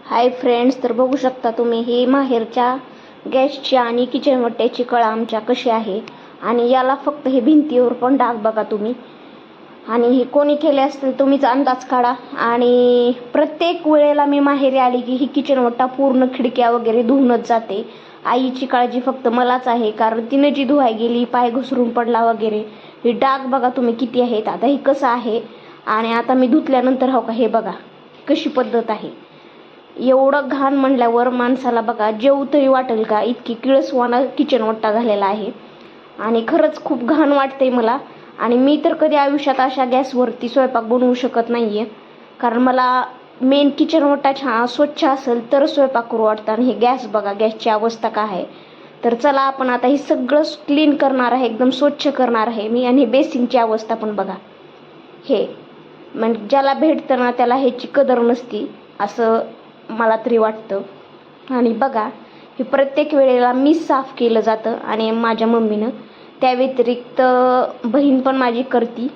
Hi friends, तर बघू शकता तुम्ही ही माहेरच्या गॅसची आणि किचन वट्ट्याची कळा आमच्या कशी आहे. आणि याला फक्त हे भिंतीवर पण डाग बघा तुम्ही. आणि हे कोणी केले असतील तुम्हीच अंदाज काढा. आणि प्रत्येक वेळेला मी माहेरी आली की ही किचन वट्टा पूर्ण खिडक्या वगैरे धुवूनच जाते. आईची काळजी फक्त मलाच आहे, कारण तिने जी धुवाय गेली, पाय घसरून पडला वगैरे. हे डाग बघा तुम्ही किती आहेत. आता हे कसं आहे, आणि आता मी धुतल्यानंतर हो का हे बघा कशी पद्धत आहे. एवढं घाण म्हणल्यावर माणसाला बघा जेव तरी वाटेल का, इतकी किळसवाना किचन वट्टा झालेला आहे. आणि खरंच खूप घाण वाटतंय मला. आणि मी तर कधी आयुष्यात अशा गॅसवरती स्वयंपाक बनवू शकत नाहीये, कारण मला मेन किचन वट्टा स्वच्छ असेल तर स्वयंपाक करू वाटतं. आणि हे गॅस बघा, गॅसची अवस्था काय आहे. तर चला आपण आता हे सगळं क्लीन करणार आहे, एकदम स्वच्छ करणार आहे मी. आणि बेसिनची अवस्था पण बघा. हे म्हणजे ज्याला भेटतं ना त्याला ह्याची कदर नसती असं मला तरी वाटतं. आणि बघा हे प्रत्येक वेळेला मी साफ केलं जातं आणि माझ्या मम्मीनं. त्या व्यतिरिक्त बहीण पण माझी करती.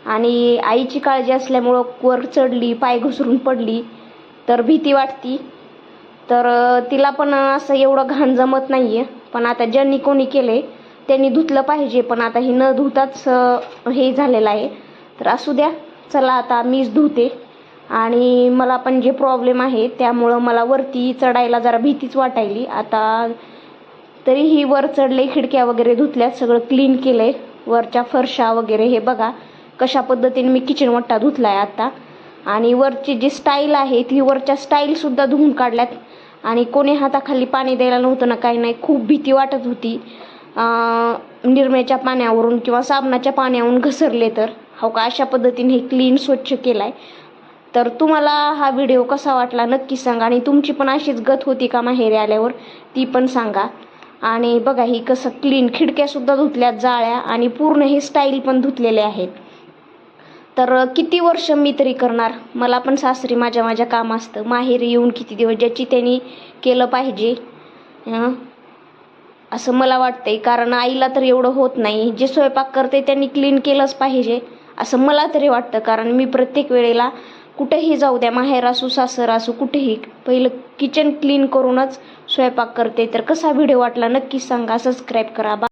आणि आईची काळजी असल्यामुळं वर चढली, पाय घसरून पडली तर भीती वाटती. तर तिला पण असं एवढं घाण जमत नाहीये. पण आता ज्यांनी कोणी केले त्यांनी धुतलं पाहिजे, पण आता ही न धुताच हे झालेलं आहे. तर असू द्या, चला आता मीच धुते. आणि मला पण जे प्रॉब्लेम आहे त्यामुळं मला वरती चढायला जरा भीतीच वाटायली. आता तरीही वर चढले, खिडक्या वगैरे धुतल्यात, सगळं क्लीन केलंय, वरच्या फरशा वगैरे. हे बघा कशा पद्धतीने मी किचन वट्टा धुतलाय आता. आणि वरची जी स्टाईल आहे ती वरच्या स्टाईलसुद्धा धुवून काढल्यात. आणि कोणी हाताखाली पाणी द्यायला नव्हतं ना, काही नाही. खूप भीती वाटत होती निरम्याच्या पाण्यावरून किंवा साबणाच्या पाण्यावरून घसरले तर. हो का, अशा पद्धतीने हे क्लीन स्वच्छ केलाय. तर तुम्हाला हा व्हिडिओ कसा वाटला नक्की सांगा. आणि तुमची पण अशीच गत होती का माहेरी आल्यावर, ती पण सांगा. आणि बघा ही कसं क्लीन, खिडक्यासुद्धा धुतल्यात जाळ्या, आणि पूर्ण हे स्टाईल पण धुतलेले आहेत. तर किती वर्ष मी तरी करणार, मला पण सासरी माझ्या काम असतं. माहेरी येऊन किती दिवस, ज्याची त्यांनी केलं पाहिजे असं मला वाटतंय. कारण आईला तर एवढं होत नाही, जे स्वयंपाक करते त्यांनी क्लीन केलंच पाहिजे असं मला तरी वाटतं. कारण मी प्रत्येक वेळेला कुठेही जाऊ द्या, माहेर असू सासर असू कुठेही, पहिलं किचन क्लीन करूनच स्वयंपाक करते. तर कसा व्हिडिओ वाटला नक्की सांगा, सबस्क्राईब करा.